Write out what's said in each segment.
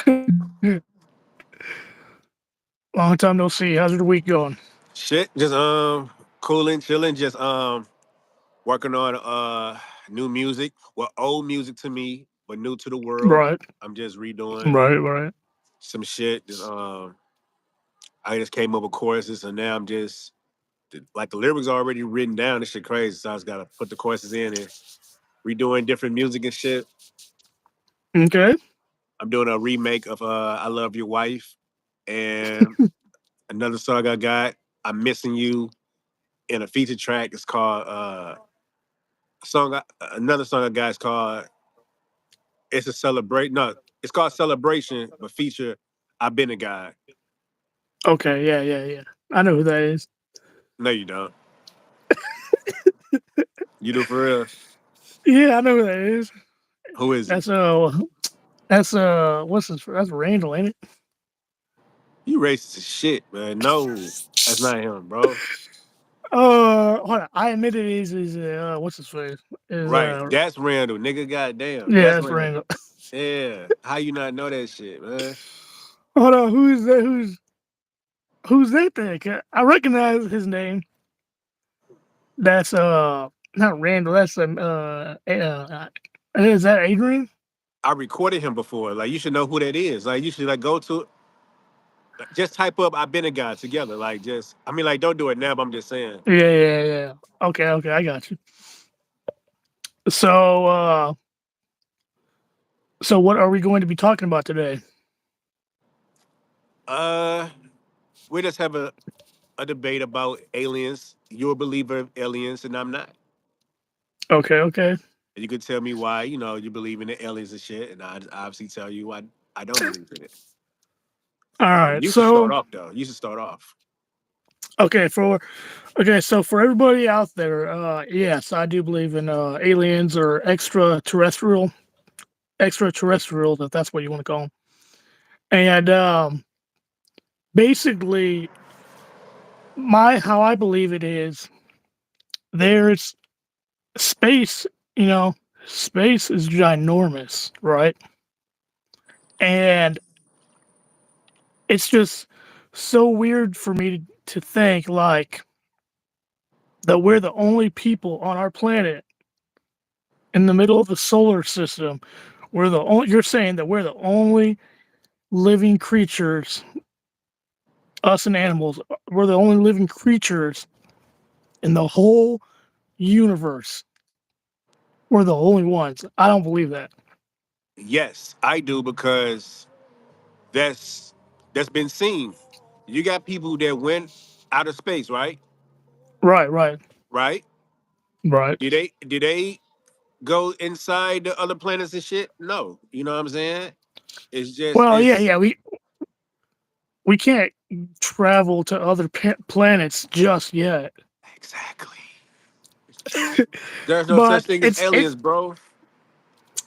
Long time no see. How's your week going? Shit, just cooling, chilling, just working on new music. Well, old music to me, but new to the world. Right, I'm just redoing right. some shit. I just came up with choruses, and now I'm just like the lyrics are already written down. This shit crazy, so I just gotta put the choruses in and redoing different music and shit. Okay. I'm doing a remake of "I Love Your Wife," and another song I got, "I'm Missing You," in a feature track. It's called another song I got is called "It's a Celebrate." No, it's called "Celebration," but feature "I've Been a Guy." Okay. Yeah. I know who that is. No, you don't. You do for real. Yeah, I know who that is. Who is it? That's what's his? That's Randall, ain't it? You racist as shit, man. No, that's not him, bro. Hold on. I admit it is what's his face? Is Right, that's Randall, nigga. Goddamn, yeah, that's that's Randall. Randall. Yeah, how you not know that shit, man? Hold on. Who is that? Who's that thing? I recognize his name. That's not Randall. That's is that Adrian? I recorded him before. Like you should know who that is. Like you should like go to just type up "I've Been a Guy" together. Like just, I mean, like don't do it now. But I'm just saying. Yeah. Okay, I got you. So, so what are we going to be talking about today? Uh, we just have a debate about aliens. You're a believer of aliens, and I'm not. Okay. And you could tell me why, you believe in the aliens and shit, and I obviously tell you why I don't believe in it. All So right. you should start So, off, though. You should start off. okay, so for everybody out there, yes, I do believe in aliens or extraterrestrials, if that's what you want to call them. And basically, my how I believe it is there's space. You know, space is ginormous, right? And it's just so weird for me to think like that we're the only people on our planet in the middle of the solar system. We're the only. You're saying that we're the only living creatures, us and animals. We're the only living creatures in the whole universe. We're the only ones. I don't believe that. Yes, I do because that's that's been seen. You got people that went out of space, right? Right. Right? Right. Did they go inside the other planets and shit? No. You know what I'm saying? It's just Well, it's yeah. We can't travel to other planets just yet, exactly. There's no such but thing as it's aliens, bro.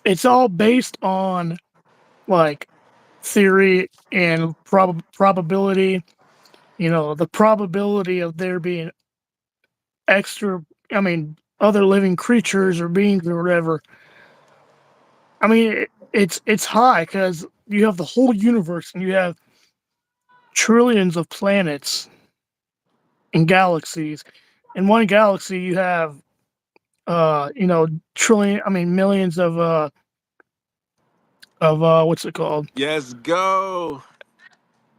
it's all based on like theory and probability. You know, the probability of there being extra, I mean, other living creatures or beings or whatever. I mean, it's high because you have the whole universe and you have trillions of planets and galaxies. In one galaxy, you have you know, trillion. I mean, millions of what's it called? Yes, go.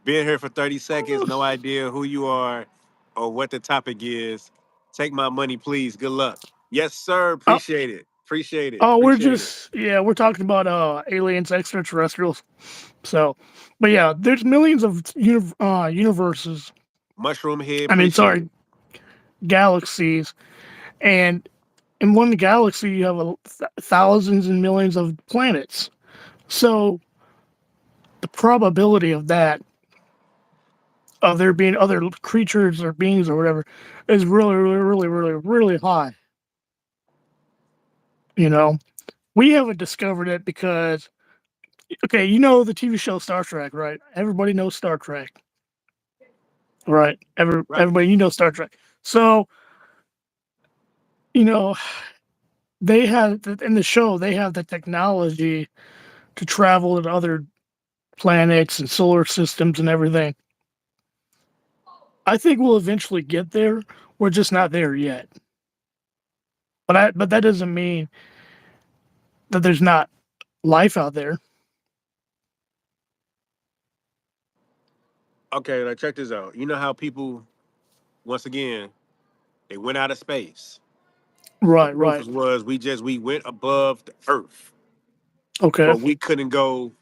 Been here for 30 seconds, no idea who you are or what the topic is. Take my money, please. Good luck. Yes, sir. Oh, Appreciate it. Appreciate it. oh, Appreciate it. we're talking about aliens, extraterrestrials. So, but yeah, there's millions of universes. Mushroom head, I mean, appreciate sorry, it. galaxies, and in one galaxy you have thousands and millions of planets. So the probability of that, of there being other creatures or beings or whatever, is really high. You know, we haven't discovered it because, okay, you know the TV show Star Trek, right? Everybody knows Star Trek, right? Right. Everybody, you know Star Trek. So, you know, they have in the show they have the technology to travel to other planets and solar systems and everything. I think we'll eventually get there. We're just not there yet. But that doesn't mean that there's not life out there. Okay, now check this out. You know how people, once again, they went out of space. The Right, proof right. was we went above the Earth, Okay. but we couldn't go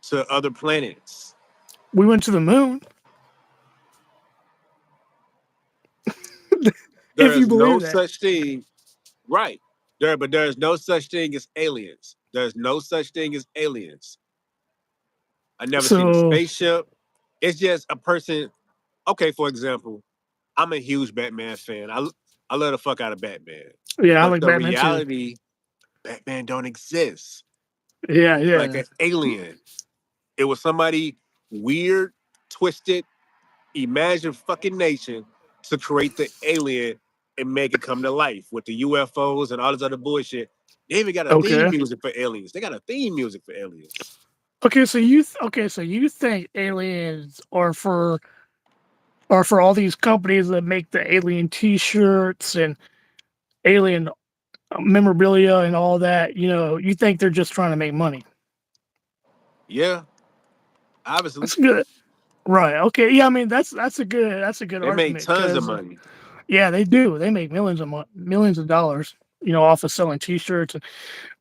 to other planets. We went to the moon, if you There's no believe that. such thing, right? But there's no such thing as aliens. There's no such thing as aliens. I never seen a So, spaceship. It's just a person. Okay, for example, I'm a huge Batman fan. I love the fuck out of Batman. yeah, I But like the Batman too. reality, Batman don't exist. Yeah, Like yeah. an alien. It was somebody weird, twisted, imagine fucking nation to create the alien and make it come to life with the UFOs and all this other bullshit. They even got a theme Okay. music for aliens. They got a theme music for aliens. Okay, so you think aliens are for all these companies that make the alien T-shirts and alien memorabilia and all that? You know, you think they're just trying to make money? Yeah, obviously. That's good, right? Okay, yeah. I mean, that's a good They made argument tons of because money. yeah, they do. They make millions of dollars, you know, off of selling T-shirts and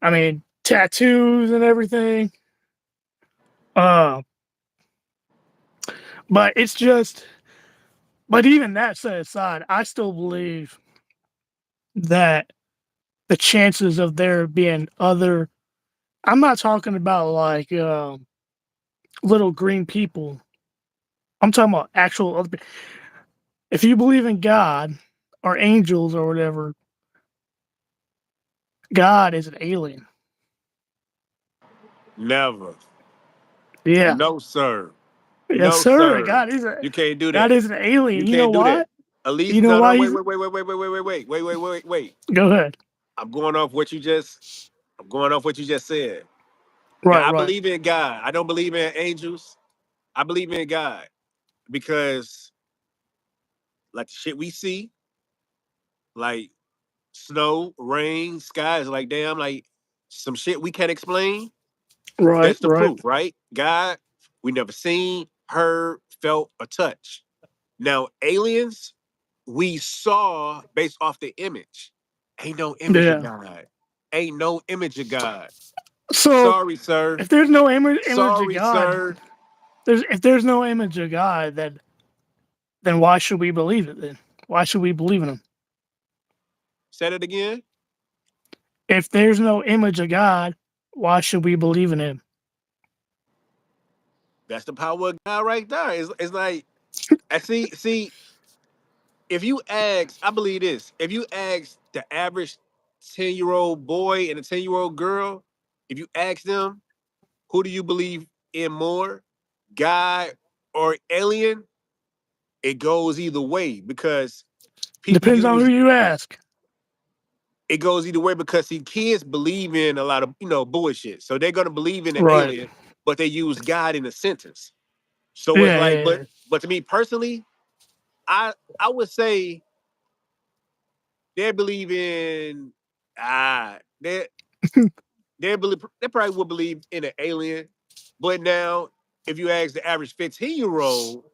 I mean tattoos and everything. Uh, but it's just, but even that set aside, I still believe that the chances of there being other. I'm not talking about like little green people. I'm talking about actual other. If you believe in God or angels or whatever, God is an alien. Never. Yeah. No, sir. Yes, No, sir. sir. You can't do God that. is an alien. You You know can't do why? that. At You least know no, why wait, he's wait, wait, wait, wait, wait, wait, wait, wait, wait, wait, wait, wait. go ahead. I'm going off what you just. I'm going off what you just said. Right, Now I right. believe in God. I don't believe in angels. I believe in God because like the shit we see, like snow, rain, skies, like damn, like some shit we can't explain. Right, That's the right. proof, right? God, we never seen, heard, felt, or touched. Now, aliens, we saw based off the image. Ain't no image of Yeah. God. Ain't no image of God. So Sorry, sir. if there's no image of Sorry, God, sir. there's if there's no image of God, then why should we believe it then? Why should we believe in him? Said it again. If there's no image of God, why should we believe in him? That's the power of God right there. It's like I see, if you ask, I believe this. If you ask the average 10-year-old boy and a 10-year-old girl, if you ask them, who do you believe in more, God or alien? It goes either way because people Depends on who use you ask. it goes either way because see kids believe in a lot of bullshit. So they're gonna believe in an Right. alien, but they use God in a sentence. So it's Yeah, like, yeah, but to me personally, I would say they believe in they yeah. they probably would believe in an alien. But now if you ask the average 15-year-old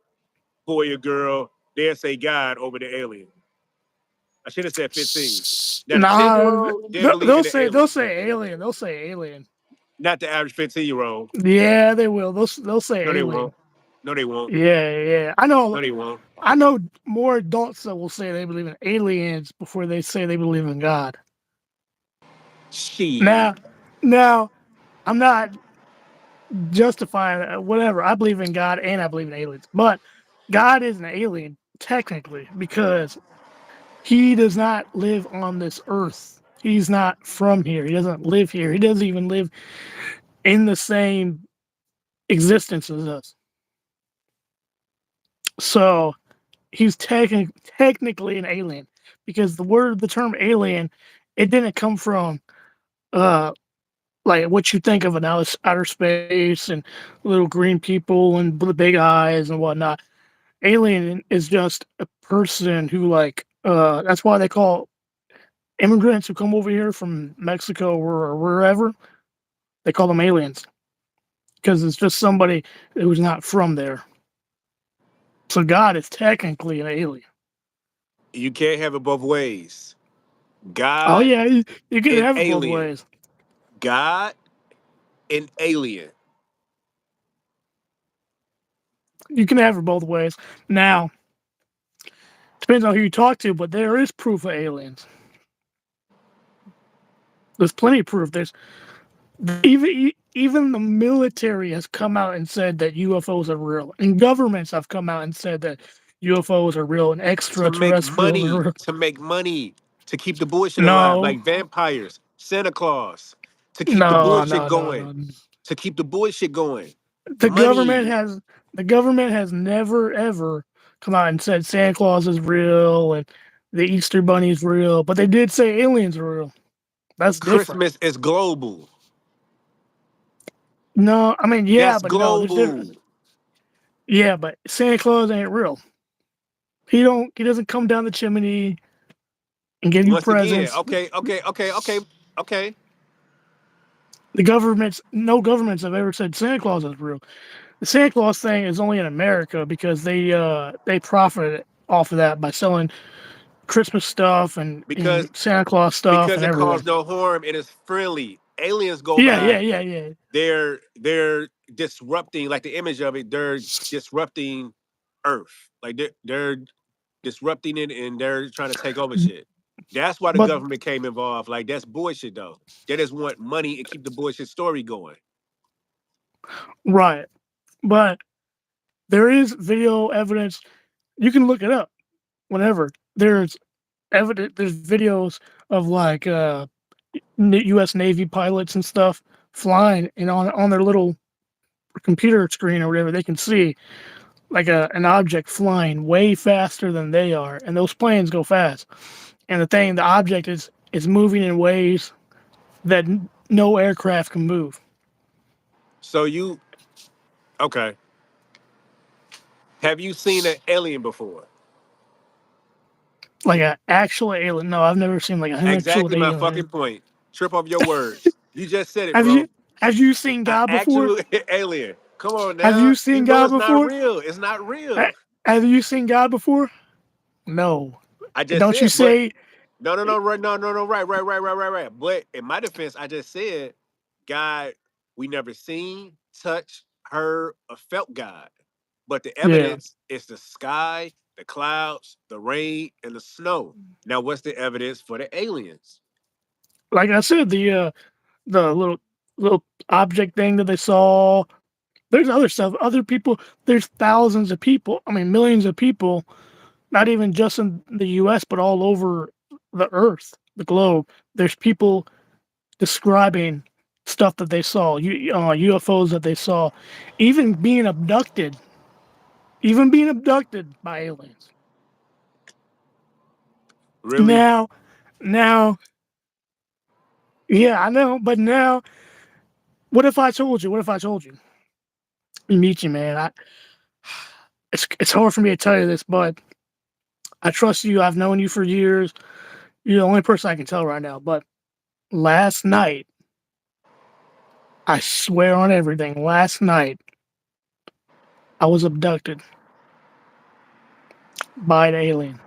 boy or girl, they'll say God over the alien. I should have said 15. Now the 10 year Nah, old, they believe in the they'll alien. say alien. They'll say alien. Not the average 15-year-old. Yeah, they will. They'll No, say they alien. won't. No, they won't. Yeah, yeah. No, they won't. I know more adults that will say they believe in aliens before they say they believe in God. Shit. Now, now I'm not justifying whatever. I believe in God and I believe in aliens, but God is an alien technically because he does not live on this earth. He's not from here. He doesn't live here. He doesn't even live in the same existence as us. So he's technically an alien because the term alien, it didn't come from uh like what you think of an outer space and little green people and the big eyes and whatnot. Alien is just a person who like that's why they call immigrants who come over here from Mexico or wherever, they call them aliens because it's just somebody who's not from there. So God is technically an alien. You can't have it both ways. Oh God yeah, you can and have it both alien. ways. God and alien. You can have it both ways. Now, depends on who you talk to, but there is proof of aliens. There's plenty of proof. There's even the military has come out and said that UFOs are real, and governments have come out and said that UFOs are real and To make extraterrestrials are money, real. to make money, to keep the bullshit alive, No, like vampires, Santa Claus, to keep the no, bullshit no, no, going, no. to keep the bullshit going. The government Money. has the government has never ever come out and said Santa Claus is real and the Easter Bunny is real, but they did say aliens are real. That's different. Christmas is global. No, I mean yeah, That's but no, there's global. different. Yeah, but Santa Claus ain't real. He doesn't come down the chimney and give you Once again, presents. okay. The governments, no governments have ever said Santa Claus is real. The Santa Claus thing is only in America because they profit off of that by selling Christmas stuff and Because Santa Claus stuff because and it everything. caused no harm. It is friendly. Aliens go Yeah, yeah, by. yeah, yeah. They're disrupting, like the image of it. They're disrupting Earth. Like they're disrupting it, and they're trying to take over shit. That's why the But government came involved. Like that's bullshit though. They just want money and keep the bullshit story going. right, but there is video evidence. You can look it up whenever. There's evidence. There's videos of like U.S. Navy pilots and stuff flying, and on their little computer screen or whatever, they can see like an object flying way faster than they are, and those planes go fast. And the object is moving in ways that no aircraft can move, So you okay? Have you seen an alien before? like an actual alien. No, I've never seen like an actual Exactly my alien. fucking point. Trip off your words. You just said it, Have bro. you have you seen An God before? actual alien. Come on Have now. you You seen know God it's not before? real. It's not Ha- real. Have you seen God before? No. I just Don't you said, but say no, right, no, right. But in my defense, I just said, God, we never seen, touched, heard, or felt God. But the yeah? evidence is the sky, the clouds, the rain, and the snow. Now, what's the evidence for the aliens? Like I said, the little object thing that they saw. There's other stuff. Other people. There's thousands of people. I mean, millions of people. Not even just in the U.S., but all over the Earth, the globe. There's people describing stuff that they saw, UFOs that they saw, even being abducted, even being abducted by aliens. Really? Now, now, yeah, I know, but now, what if I told you? What if I told you? Me-Meechie, man, it's hard for me to tell you this, but I trust you. I've known you for years. You're the only person I can tell right now. But last night, I swear on everything, last night I was abducted by an alien,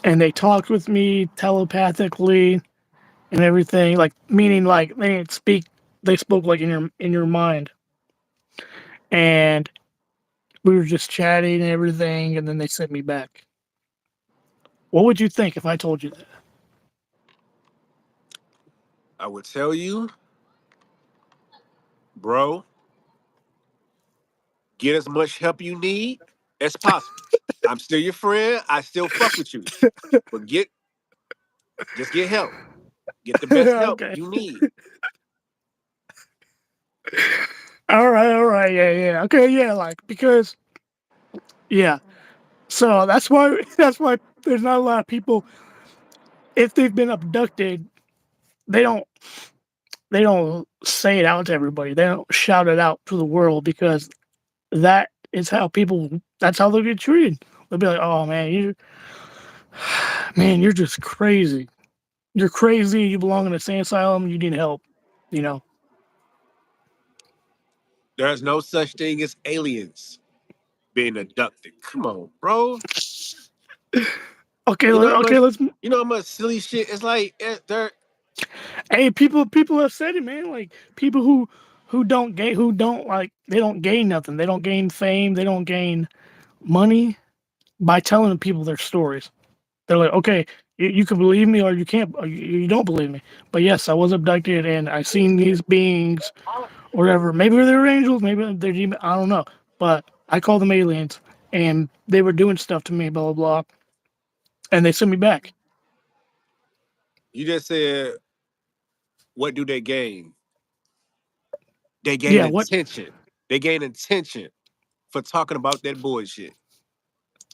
and they talked with me telepathically and everything, like meaning like they didn't speak, they spoke like in your mind, and we were just chatting and everything, and then they sent me back. What would you think if I told you that? I would tell you, bro, get as much help you need as possible. I'm still your friend. I still fuck with you. But just get help. Get the best help Okay, you need. all right, yeah, yeah, okay, yeah, like because yeah, so that's why there's not a lot of people if they've been abducted. They don't they don't say it out to everybody. They don't shout it out to the world because that is how people. That's how they'll get treated. They'll be like, "Oh man, you're just crazy. You're crazy. You belong in a insane asylum. You need help." You know. There's no such thing as aliens being abducted. Come on, bro. Okay, You know how okay. much Let's. you know how much silly shit it's like there. Hey, people have said it, man. Like people who don't like they don't gain nothing. They don't gain fame. They don't gain money by telling people their stories. They're like, okay, you can believe me or you can't, or you don't believe me. But yes, I was abducted and I seen these beings or whatever. Maybe they're angels, maybe they're demons. I don't know. But I call them aliens, and they were doing stuff to me, blah blah blah, and they sent me back. You just said, what do they gain? They gain Yeah, what? attention. They gain attention for talking about that bullshit.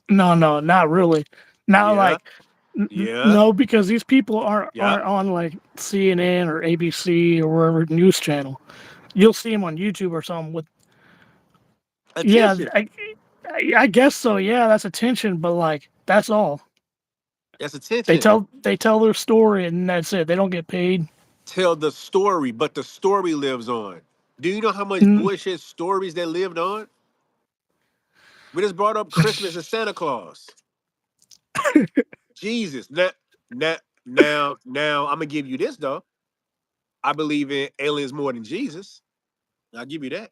No, no, not really. Not Yeah, like yeah, no, because these people yeah. aren't on like CNN or ABC or wherever news channel. You'll see them on YouTube or something with yeah. Attention. I guess so. Yeah, that's attention, but like that's all. That's attention. They tell their story and that's it. They don't get paid. Tell the story, but the story lives on. Do you know how much Mm. bullshit stories that lived on? We just brought up Christmas and Santa Claus. Jesus. Now, I'm gonna give you this though. I believe in aliens more than Jesus. I'll give you that.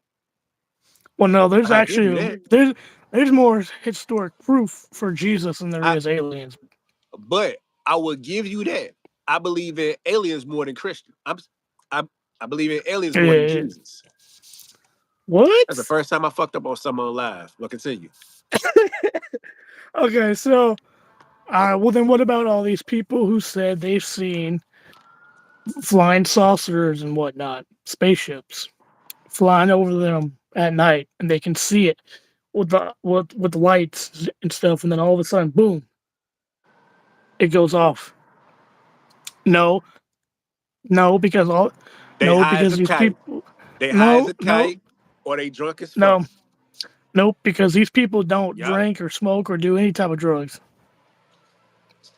Well, no, there's I'll give you actually that. there's more historic proof for Jesus than there I is aliens. but I will give you that. I believe in aliens more than Christian. I I believe in aliens more than Yeah. Jesus. That's the What? first time I fucked up on someone live. But continue. Okay, so well then what about all these people who said they've seen flying saucers and whatnot, spaceships flying over them at night, and they can see it with the lights and stuff, and then all of a sudden, boom, it goes off. No, no, because all They no, high as because a these kite. people They high as no, a no, kite, or they drunk as fuck. no, nope, because these people don't Yup. drink or smoke or do any type of drugs.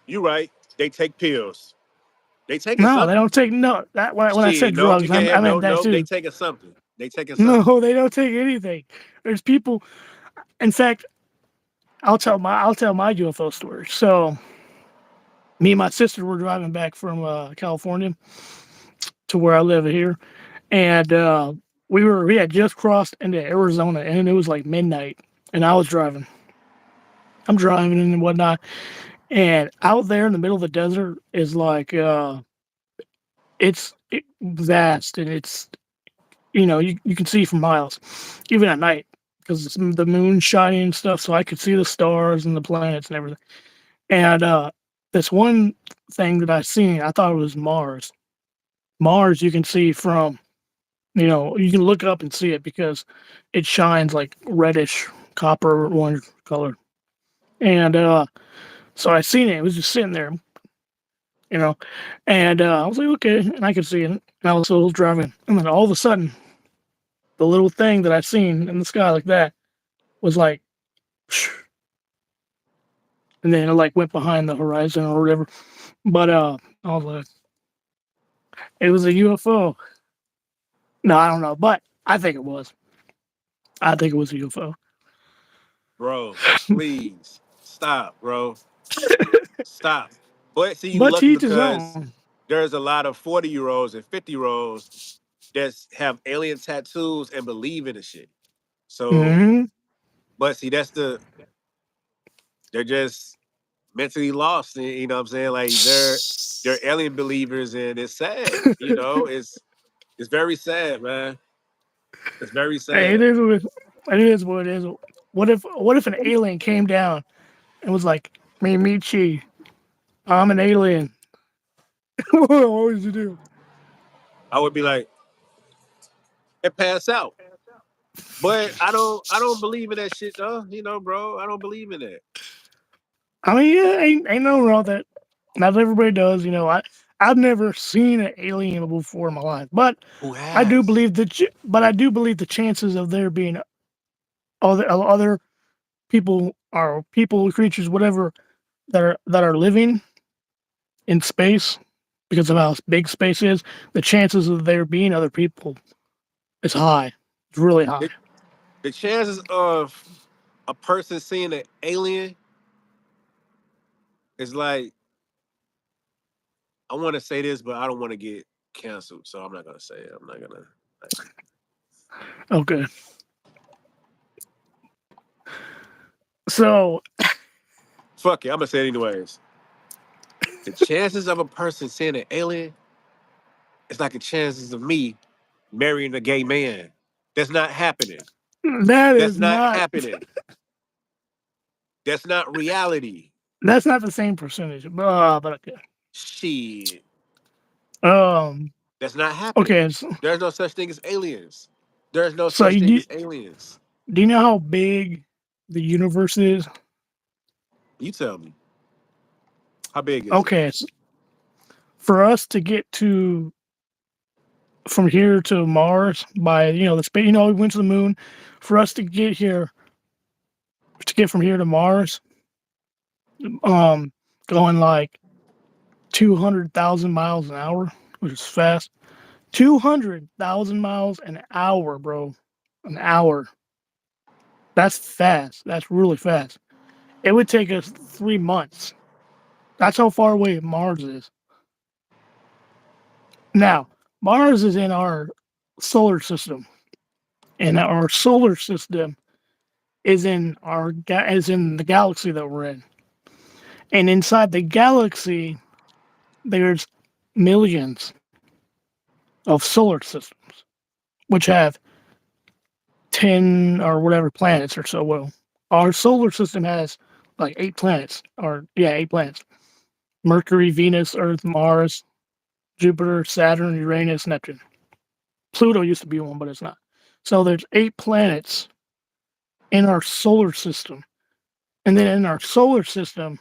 You right. They take pills. They taking No, they something. don't take no. That when I said Shit, nope. You drugs, can't I have meant no, that nope. They too. taking something. They taking something. No, they don't take anything. There's people. In fact, I'll tell my UFO story. So me and my sister were driving back from California to where I live here, and we had just crossed into Arizona, and it was like midnight, and I was driving. I'm driving and whatnot, and out there in the middle of the desert is like vast, and it's you can see for miles, even at night, because it's the moon shining and stuff, so I could see the stars and the planets and everything. And this one thing that I seen, I thought it was Mars. Mars, you can see from, you can look up and see it because it shines like reddish copper orange color. And so I seen it. It was just sitting there, you know, and I was like, okay, and I could see it. And I was still driving, and then all of a sudden, the little thing that I seen in the sky like that was like, and then it like went behind the horizon or whatever. But I was like, it was a UFO. No, I don't know, but I think it was. I think it was a UFO. Bro, please. Stop, bro. Stop. But see, you But to lucky each his because own. there's a lot of 40-year-olds and 50-year-olds that have alien tattoos and believe in the shit. So, Hmm. but see, they're just mentally lost. And, you know what I'm saying? Like they're alien believers, and it's sad. It's very sad, man. It's very Hey, sad. it is what it is. What if an alien came down and was like, Me-Meechie, I'm an alien. What would you do? I would be like, and pass out. But I don't believe in that shit though. Bro. I don't believe in that. I mean, yeah, ain't nothing wrong with that. Not everybody does, I've never seen an alien before in my life, but Who I do has? believe that. But I do believe the chances of there being other people or people, creatures, whatever that are living in space because of how big space is, the chances of there being other people is high. It's really high. The, the chances of a person seeing an alien is like, I want to say this, but I don't want to get canceled, so I'm not gonna say it. I'm not gonna. Like, Okay, so fuck it, I'm gonna say it anyways. The chances of a person seeing an alien is like the chances of me marrying a gay man. That's not happening. that That's is not not happening. That's not reality. that's not the same percentage. But okay. Shit. Um. That's not happening. Okay. So, There's no such thing as aliens. There's no so such thing you, as aliens. do you know how big the universe is? You tell me. How big is it? Okay. So for us to get to from here to Mars by the space, we went to the moon. For us to get from here to Mars, um, going like 200,000 miles an hour, which is fast. 200,000 miles an hour, bro. An hour. That's fast. That's really fast. It would take us 3 months. That's how far away Mars is. Now, Mars is in our solar system, and our solar system is in the galaxy that we're in. And inside the galaxy, there's millions of solar systems, which have 10 or whatever planets or so. Well, our solar system has like 8 planets, or yeah, 8 planets: Mercury, Venus, Earth, Mars, Jupiter, Saturn, Uranus, Neptune. Pluto used to be one, but it's not. So there's 8 planets in our solar system. And then in our solar system,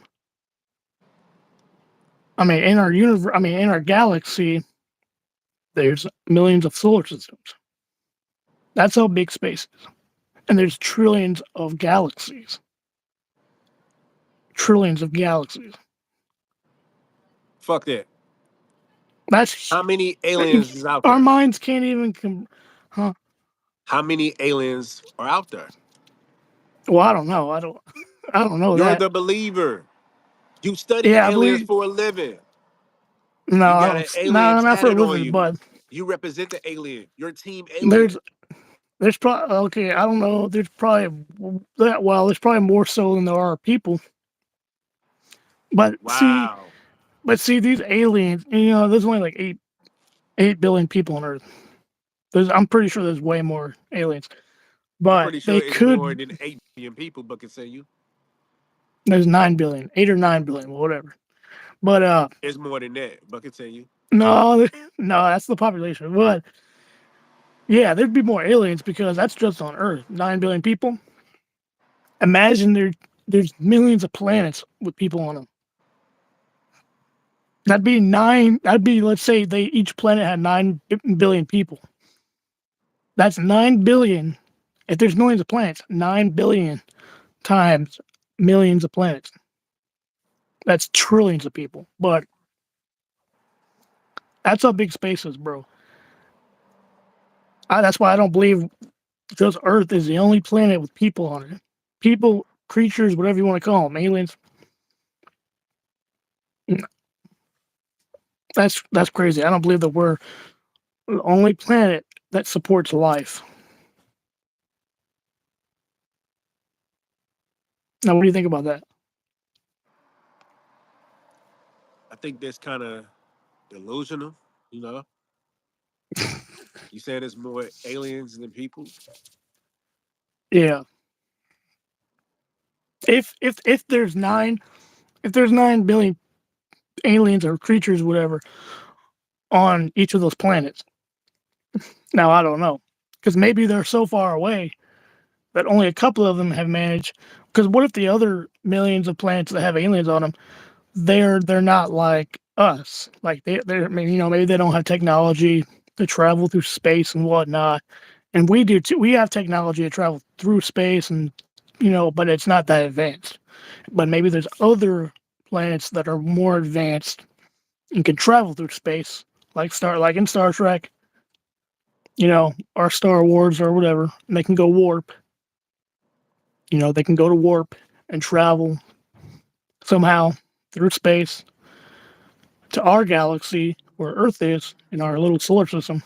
in our universe, in our galaxy, there's millions of solar systems. That's how big space is. And there's trillions of galaxies. Trillions of galaxies. Fuck that. That's How many aliens is out our there? minds can't even huh? How many aliens are out there? Well, I don't know. I don't know You're that. the believer. You study Yeah, I aliens believe for a living. no, You I got don't. an alien No, not for a tatted on living, you. but You represent the alien. You're team there's alien. there's probably okay. I don't know. There's probably there's probably more so than there are people. But see, Wow. these aliens. There's only like 8 billion people on Earth. I'm pretty sure there's way more aliens, I'm but pretty sure they it's more could. than 8 billion people, but continue. There's 9 billion, 8 or 9 billion, whatever. But It's more than that, but continue. no, no, that's the population. But yeah, there'd be more aliens because that's just on Earth. 9 billion people. Imagine there's millions of planets with people on them. That'd be nine. That'd be, let's say they each planet had 9 billion people. That's 9 billion. If there's millions of planets, 9 billion times millions of planets. That's trillions of people. But that's how big space is, bro. That's why I don't believe just Earth is the only planet with people on it. People, creatures, whatever you want to call them, aliens. That's crazy. I don't believe that we're the only planet that supports life. Now, what do you think about that? I think that's kind of delusional. You know, you said there's more aliens than people. Yeah. If there's 9 billion aliens or creatures, whatever, on each of those planets. Now I don't know, because maybe they're so far away that only a couple of them have managed. Because what if the other millions of planets that have aliens on them, they're not like us. Like they, I mean, maybe they don't have technology to travel through space and whatnot, and we do too. We have technology to travel through space, and but it's not that advanced. But maybe there's other planets that are more advanced and can travel through space, like in Star Trek, or Star Wars or whatever. And they can go warp. They can go to warp and travel somehow through space to our galaxy where Earth is in our little solar system,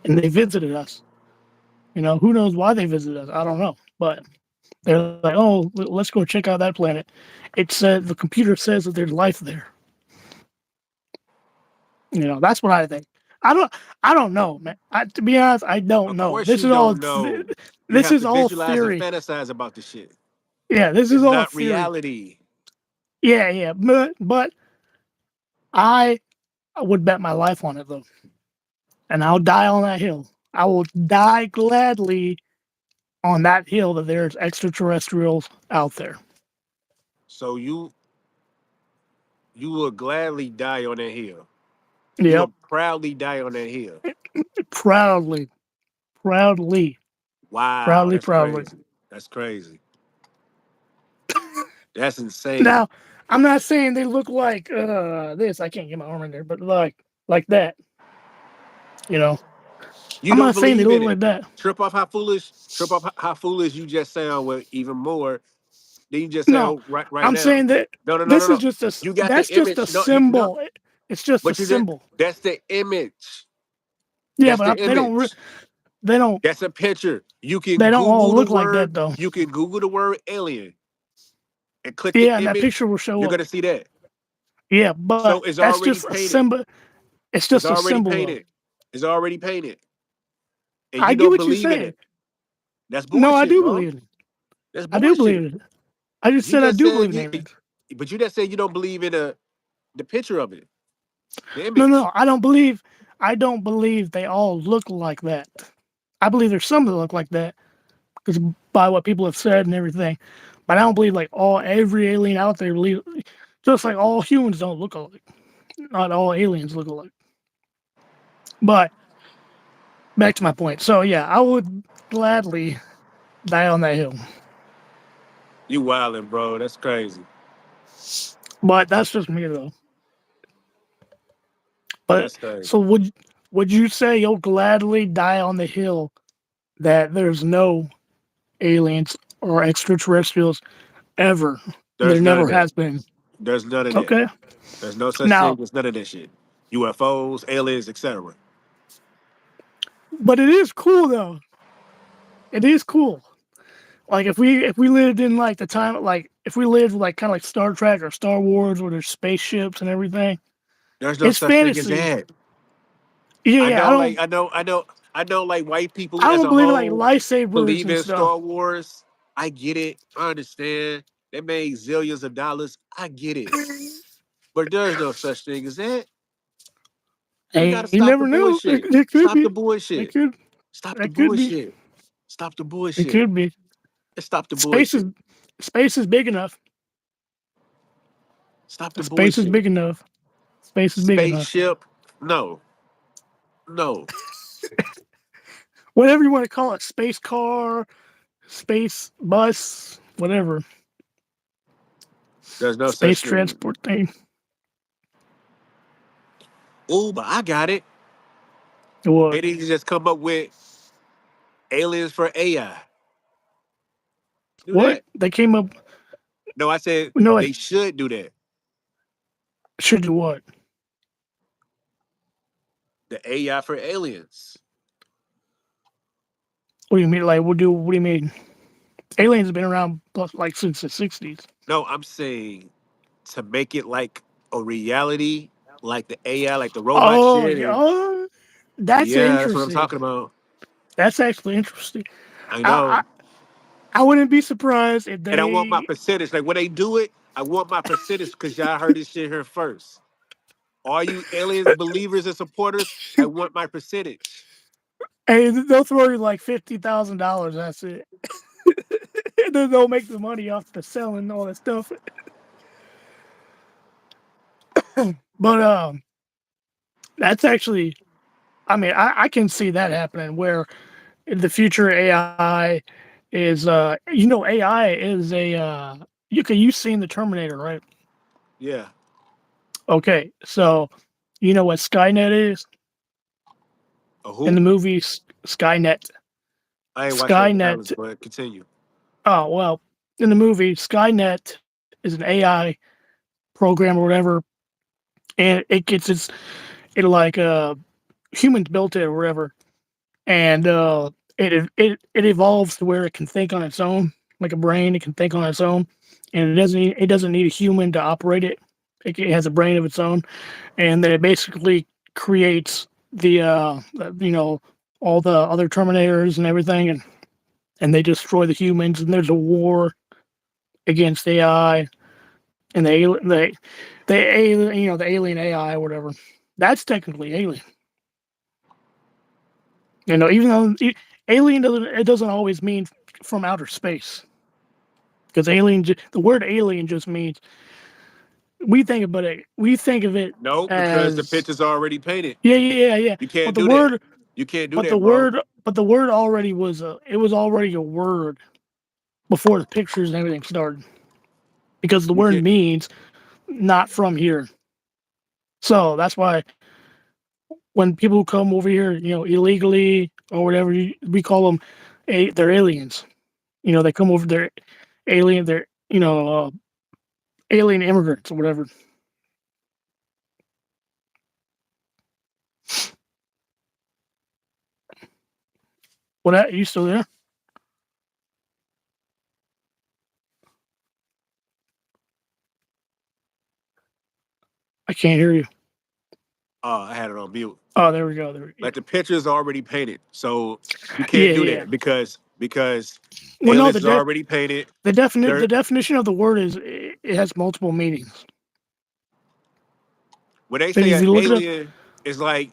and they visited us. Who knows why they visited us? I don't know, but they're like, oh, let's go check out that planet. It said the computer says that there's life there. That's what I think. I don't. I don't know, man. To be honest, I don't Of know. course This you is all. don't know. You This have is to all visualize and theory. fantasize about the shit. Yeah, this is It's all not theory. reality. Yeah, yeah, but I would bet my life on it though, and I'll die on that hill. I will die gladly on that hill that there's extraterrestrials out there. So you will gladly die on that hill. You Yep, will proudly die on that hill. proudly, proudly, Wow, proudly, that's proudly. crazy. That's crazy. That's insane. Now, I'm not saying they look like this. I can't get my arm in there, but like that. You know, You I'm don't not saying they believe look in it. like that. Trip off how foolish you just sound with even more. Then you just say, No, oh, right I'm now. saying that No, no, no, no, this is no. just a. You got the That's just a image. No, you no, symbol. It's just a but you did symbol. that's the image. Yeah, That's but the they don't. image. They don't. That's a picture. You They can don't all Google the look like word, that though. you can Google the word alien and click the Yeah, and that image, picture will show you're up. gonna see that. Yeah, but So it's that's already just a painted. symbol. It's It's just a already symbol though. painted. It's already painted. And I you get don't what you're believe in saying. it. That's No, I bullshit, do bro. believe in it. That's I do bullshit. believe in it. I just You said I just do said believe in you aliens. but you just said you don't believe in the picture of it, the No, image. no, I don't believe. I don't believe they all look like that. I believe there's some that look like that because by what people have said and everything. But I don't believe like every alien out there. Just like all humans don't look alike. Not all aliens look alike. But back to my point. So yeah, I would gladly die on that hill. You wildin', bro. That's crazy. But that's just me though. But That's crazy. so would you say you'll gladly die on the hill that there's no aliens or extraterrestrials ever? There There's none of never that. has been. There's none of that. Okay. There's no such thing Now, as none of that shit. UFOs, aliens, etc. but it is cool though. It is cool. Like if we lived in like the time like if we lived like kind of like Star Trek or Star Wars where there's spaceships and everything, There's no it's such thing as fantasy. that. Yeah, I yeah. know, like I know, like white people I as don't a believe in like whole lightsabers believe and in stuff. Star Wars. I get it. I understand. They made zillions of dollars. I get it. But there's no such thing as that. We Hey, gotta you stop never the know. It, bullshit. it could Stop be. the It bullshit. could. Stop the It could be. bullshit. Stop the It bullshit. could be. Let's stop the Space is bullshit. space is big enough. Stop the Space is bullshit. big enough. Space is big enough. Spaceship. No. No. Whatever you want to call it, space car, space bus, whatever, There's no space such thing. transport thing. Oh, but I got it. They What? need to just come up with aliens for AI. Do What? that. They came up. No, I said No, they like should do that. should do what? The AI for aliens. What do you mean? Like, what do? What do you mean? Aliens have been around like since the '60s. No, I'm saying to make it like a reality, like the AI, like the robot Oh, shit. yeah. And Oh, that's yeah, that's what I'm interesting. talking about. That's actually interesting. I I know. I, I wouldn't be surprised if And I want my they. percentage. Like when they do it, I want my percentage because y'all heard this shit here first. All you aliens believers and supporters, I want my percentage. Hey, they'll throw you like $50,000. That's it. And then they'll make the money off the selling all that stuff. But that's actually, I mean, I can see that happening where in the future AI is, AI is a, you've seen the Terminator, right? Yeah. Okay, so you know what Skynet is A in who? the movie Skynet. I ain't watched that in Skynet. Alice, but continue. Oh well, in the movie Skynet is an AI program or whatever, and it like humans built it or whatever, and it evolves to where it can think on its own, like a brain. It can think on its own, and it doesn't need a human to operate it. It has a brain of its own, and then it basically creates all the other Terminators and everything, and they destroy the humans, and there's a war against AI and the alien AI or whatever. That's technically alien. Even though alien doesn't always mean from outer space, because the word alien just means we think of it No, because the as picture's already painted. yeah, yeah, yeah, yeah. You But can't the do that. word You can't do but the that, bro. word but the word already was a word before the pictures and everything started, because the You word can't. means not from here. So that's why when people come over here, illegally or whatever, we call them they're aliens. They come over, they're alien immigrants or whatever. What, are you still there? I can't hear you. Oh, I had it on mute. Oh, there we go. There we go. Like the picture's already painted, so you can't Yeah, do yeah. that because Well, no, aliens is already painted. the They're definition of the word is it has multiple meanings. when they And say if an you look it up, alien, it's like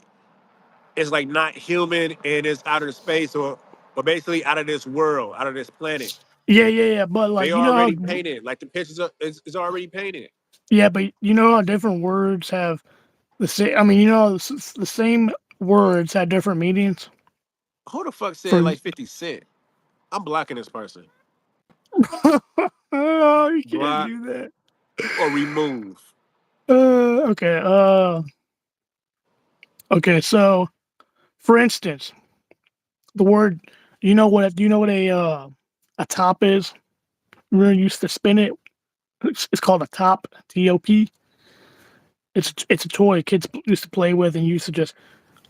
it's like not human and it's out of space or basically out of this world, out of this planet. yeah, yeah, yeah. But They like already painted. Like the pictures is already painted. yeah, but you know how different words have the same. I mean, the same words have different meanings. Who the fuck said For like 50 Cent? I'm blocking this person. oh, you can't Block do that. or remove. Okay. Okay. So, for instance, the word, do you know what a top is? Remember, you used to spin it. It's called a top. Top. It's a toy kids used to play with, and used to just.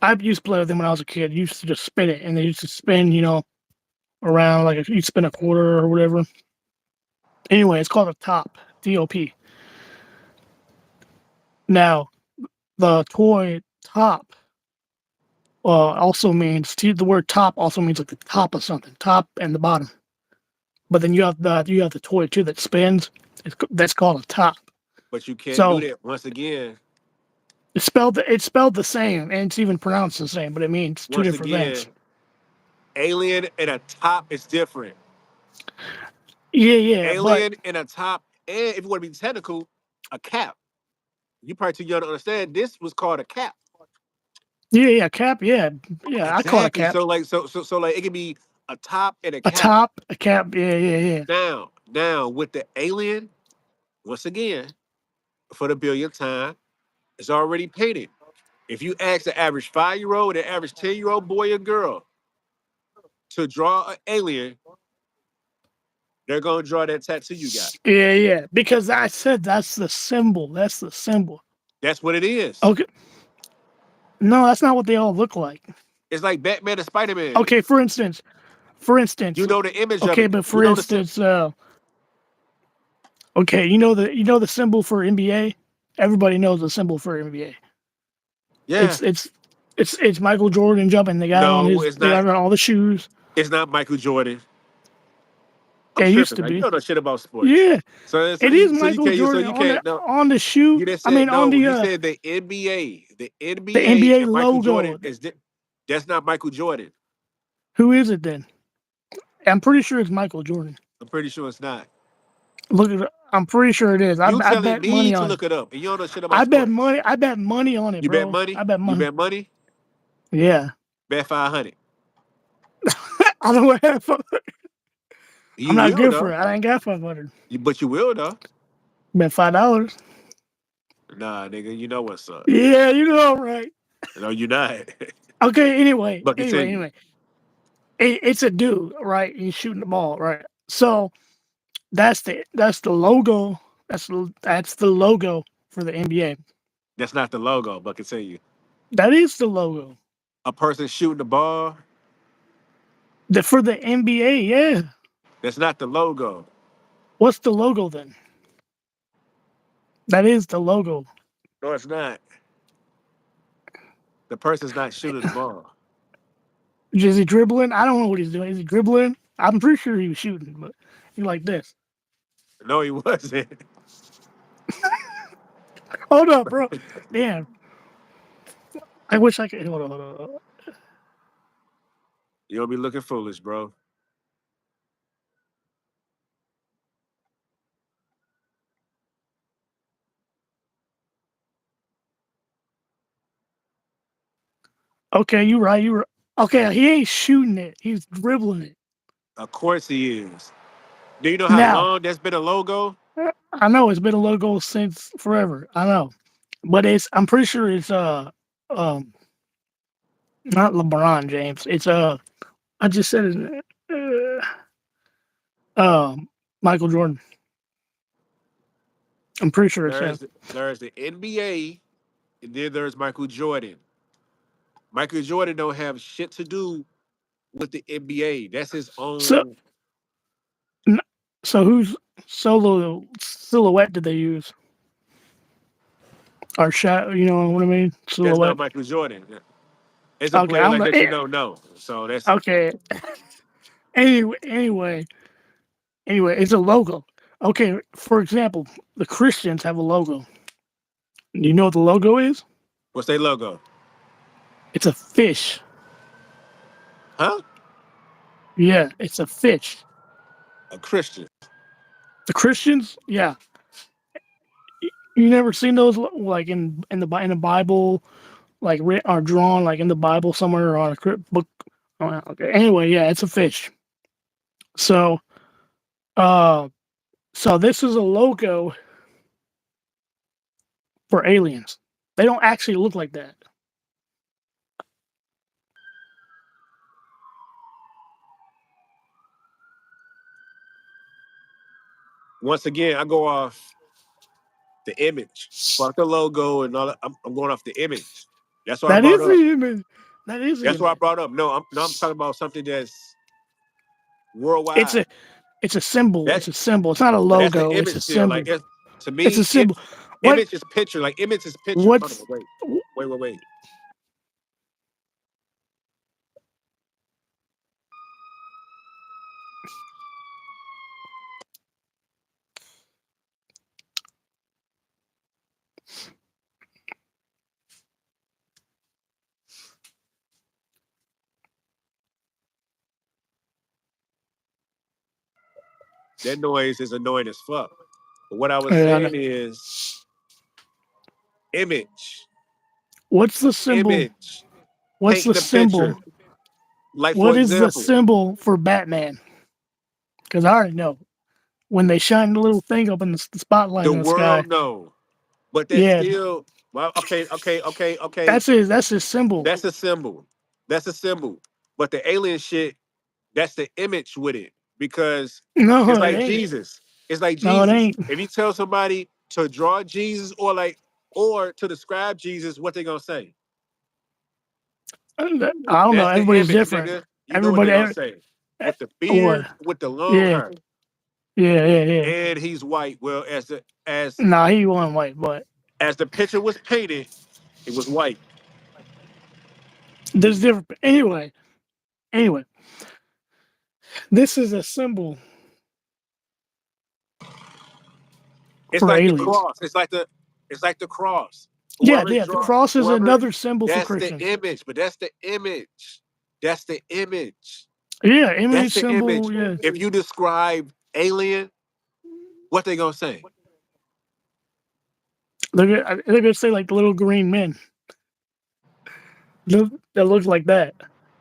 I used to play with them when I was a kid. Used to just spin it, and they used to spin, around like if you spin a quarter or whatever. Anyway, it's called a top. Top. Now, the toy top also means the word top also means like the top of something, top and the bottom. But then you have the toy too that spins. That's called a top. But you can't do So that. Once again, it's spelled the same, and it's even pronounced the same, but it means two once different things. again, alien and a top is different. Yeah, yeah, but Alien and a top, and if you want to be technical, a cap. You probably too young to understand. This was called a cap. yeah, yeah, cap, yeah, yeah. I call it a Exactly. cap, So like it could be a top and a a cap. top, a cap. Yeah, yeah, yeah. Now with the alien, once again, for the billionth time, it's already painted. If you ask the average 5 year old, the average 10 year old boy or girl to draw an alien, they're gonna draw that tattoo you got. Yeah, yeah. Because I said that's the symbol. That's the symbol. That's what it is. Okay. No, that's not what they all look like. It's like Batman and Spider Man. Okay, for You instance, know the image of okay, it. but You for know the sim- instance, okay, you know the symbol for NBA. Everybody knows the symbol for NBA. yeah. It's Michael Jordan jumping. No, They got on all the shoes. it's not Michael Jordan. I'm It used tripping, to man. You be. don't know shit about sports. Yeah, So it is you Michael can't Jordan no. on the shoe. You just I said mean, on no. You said the NBA. The the NBA NBA and Michael Jordan logo. that's not Michael Jordan. Who is it then? I'm pretty sure it's Michael Jordan. I'm pretty sure it's not. Look at I'm pretty sure it is. You I telling bet me money to on it. look it up, and you don't know shit about I bet sports. money. I bet money on it, You bet bro. I money. bet You money. bet money. Yeah. Bet 500. I don't have. I'm You not will good for though. it. I ain't got 500. But you will though. Bet $5. Nah, nigga, you know what's up. Yeah, you know, right? No, you not. Okay. Anyway, But anyway, continue. anyway. It's a dude, right? He's shooting the ball, right? So that's the logo. That's the logo for the NBA. That's not the logo, but continue. That is the logo. A person shooting the ball. For the NBA, yeah. That's not the logo. What's the logo then? That is the logo. No, it's not. The person's not shooting the ball. Is he dribbling? I don't know what he's doing. Is he dribbling? I'm pretty sure he was shooting, but he like this. No, he wasn't. Hold up, bro. Damn. I wish I could. Hold on. You don't be looking foolish, bro. Okay, you right. You right. Okay, he ain't shooting it. He's dribbling it. Of course he is. Do you know how Now, long that's been a logo? I know it's been a logo since forever. I know, but I'm pretty sure it's um not LeBron James. It's I just said it. Michael Jordan. I'm pretty sure it's him. There's the NBA, and then there's Michael Jordan. Michael Jordan don't have shit to do with the NBA. That's his So own. n- so whose solo silhouette did they use? Or shot? You know what I mean? That's not Silhouette. Michael Jordan. It's a Okay, player I'm like not. that you don't know. So that's Okay. Anyway, it's a logo. Okay, for example, the Christians have a logo. Do you know what the logo is? what's their logo, It's a fish. huh? Yeah, it's a fish. A Christian. The Christians, yeah. You never seen those like in the Bible, like written or drawn like in the Bible somewhere or on a book. Oh, okay. Anyway, yeah, it's a fish. So, uh, so this is a logo for aliens. They don't actually look like that. Once again, I go off the image. Fuck the logo and all that. I'm going off the image. That's what I That brought is up. the image. That is the That's what I image. brought up. No, I'm talking about something that's It's worldwide. a it's a symbol. That It's a symbol. It's not a but that's the logo. It's image a still. Like symbol. it's to It's a me, symbol. What image is picture. Like image is picture. Hold on, what's wait. That noise is annoying as fuck. But what I was uh, saying is image, what's the symbol? image. What's Paint the the picture. symbol? Like for What is the example, symbol for Batman? Because I already know when they shine the little thing up in the spotlight the in the sky. world know. But that's Yeah, still well, okay. that's his symbol. That's a symbol. That's a symbol. But the alien shit, that's the image with it. Because it's No, it like ain't. Jesus. It's like No, it Jesus. ain't. If you tell somebody to draw Jesus or to describe Jesus, what they gonna say? I don't know. That's the Everybody's image, different. nigga. You know what they Everybody. gonna say. With the What? beard, with the long Yeah, hair. yeah. And he's white. Well, Nah, he won white, but as the picture was painted, it was white. there's different. Anyway, this is a symbol It's for like the aliens. cross. It's like the cross. Yeah. The cross is Whoever, another symbol for that's the Christians. image, but that's the image. That's the image. Yeah, That's image the symbol. image. Yeah. If you describe alien, What they gonna say? They're gonna say like the little green men that looks like that,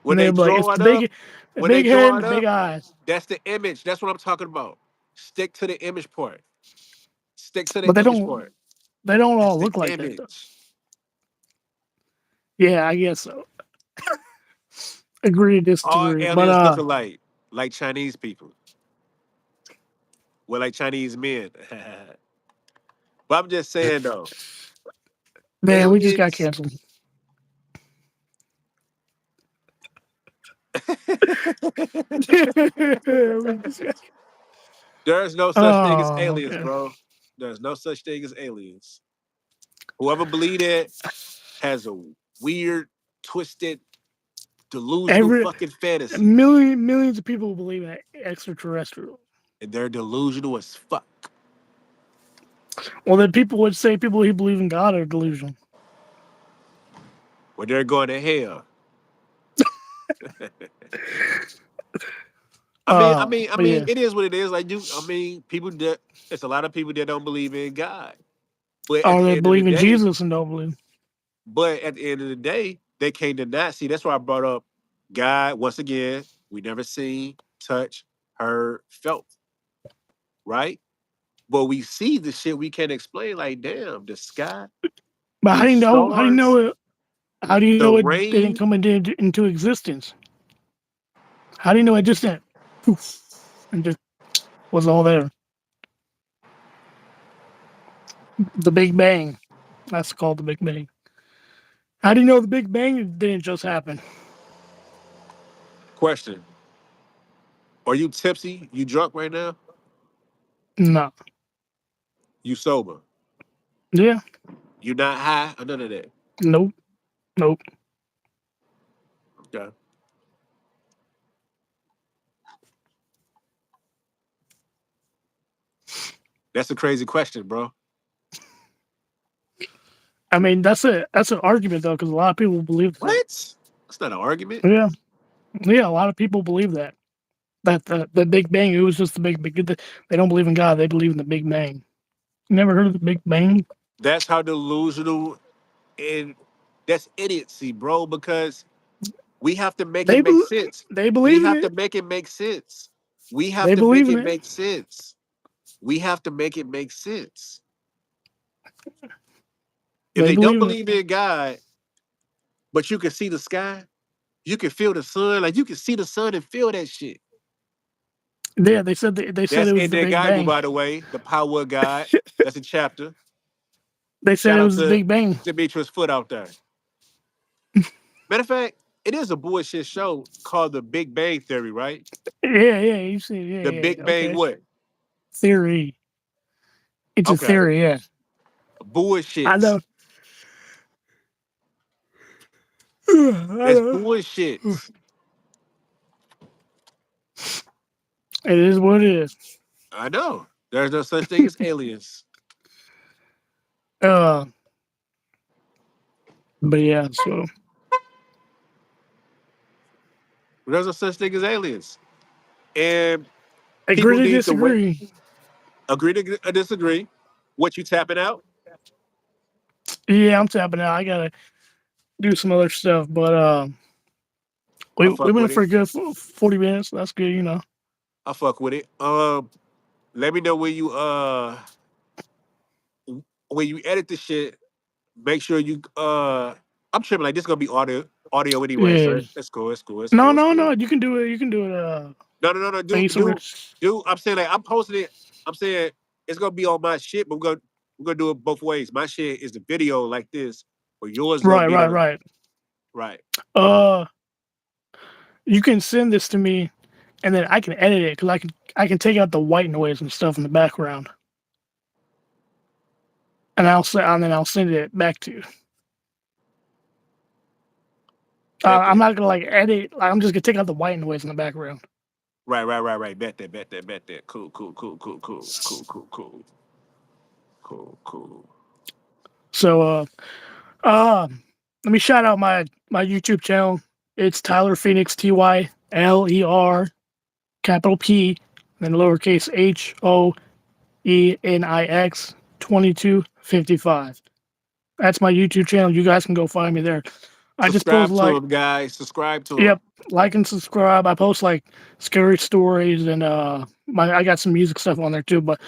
When and they they're like, it's draw it up, the when they big head draw and it the big up, eyes, that's the image. That's what I'm talking about. Stick to the image part. Stick to but the image part. they don't That's all the look like that though. image. Yeah, I guess so. Agree to All disagree, but aliens look alike, like Chinese people. Well, like Chinese men. But I'm just saying though, man, we just got aliens. canceled. We just got- There's no such thing as oh, aliens, okay. bro. There's no such thing as aliens. Whoever believe that has a weird, twisted, delusional Every fucking fantasy. millions of people believe in extraterrestrial. And they're delusional as fuck. Well, then people would say people who believe in God are delusional. When they're going to hell. I But mean, yeah, it is what it is. Like you, I mean, people that it's a lot of people that don't believe in God. But at or the they end of the believe in day, Jesus and don't believe. but at the end of the day, they can't deny. See, that's why I brought up God once again. We never seen, touched, heard, felt, right? But we see the shit we can't explain. Like, damn, the sky, But how do the you know? How do you know stars, it? How do you the know it didn't rain. come into existence? How do you know it just went poof and just was all there? The Big Bang. That's called the Big Bang. How do you know the Big Bang didn't just happen? Question: are you tipsy? You drunk right now? No. You sober? Yeah. You not high or none of that? Nope. Nope. Okay. That's a crazy question, bro. I mean, that's an argument though, because a lot of people believe that. What? That's not an argument. Yeah. Yeah. A lot of people believe that. That the Big Bang, it was just the Big Bang. They don't believe in God. They believe in the Big Bang. You never heard of the Big Bang? That's how delusional and that's idiocy, bro. Because we have to make it They make bel sense. they We believe in have it. to make it make sense. We have They to make believe in it it. make sense. We have to make it make sense. If They they don't believe in it. believe in God, but you can see the sky, you can feel the sun, like you can see the sun and feel that shit. Yeah, they said That's it was in the their Big Bible, Bang. by the way, the power of God. That's a chapter. They said Shout it out was the to Big Bang. Demetrius Foot out there. Matter of fact, it is a bullshit show called The Big Bang Theory, right? Yeah, yeah, you see, yeah, The yeah, Big yeah. Bang Okay. what? Theory. It's a Okay. theory, yeah. I Bullshit. know. I That's know. bullshit. It is what it is. I know. There's no such thing as aliens. Uh, but yeah, so There's no such thing as aliens. And agree people to need to wait. disagree. Agree to disagree. What you tapping out? Yeah, I'm tapping out. I gotta do some other stuff, but I we fuck with went for it. a good 40 minutes. That's good, I fuck with it. Let me know when you edit the shit. Make sure you I'm tripping like this gonna be audio anyway, Yeah. so it's cool, it's cool, it's No, cool, it's no, no. cool. You can do it. You can do it. No. Facebook. Do. I'm saying like I'm posting it. I'm saying it's gonna be on my shit, but we're gonna do it both ways. My shit is the video like this, but yours gonna Right, be right, the right. right. Uh, you can send this to me, and then I can edit it because I can take out the white noise and stuff in the background, and I'll send it back to you. Bet I'm that. not gonna like edit. Like, I'm just gonna take out the white noise in the background. Right. Bet that. Cool. So let me shout out my YouTube channel. It's Tyler Phoenix, TYLER, capital P, then lowercase HONEX. MENIX2255. That's my YouTube channel. You guys can go find me there. I just post Subscribe to like, him, guys. Subscribe to him. yep, like and subscribe. I post like scary stories and I got some music stuff on there too, but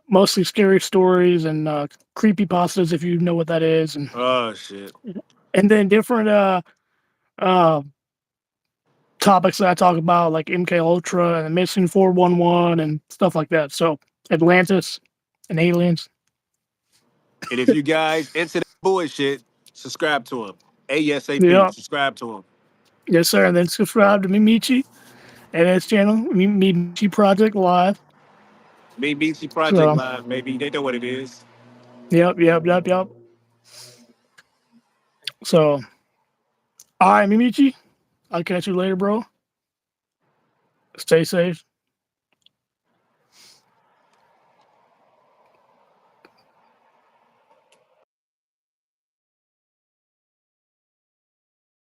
mostly scary stories and creepy pastas if you know what that is, Oh shit. and then different uh topics that I talk about like MK Ultra and Missing 411 and stuff like that. So Atlantis and aliens. And if you guys into that bullshit, subscribe to him. ASAP. Yep. Subscribe to him. Yes, sir. And then subscribe to Me-Meechie and his channel, Me-Meechie Project Live. Me-Meechie Project So Live, maybe. They know what it is. yep. So all right, Me-Meechie. I'll catch you later, bro. Stay safe.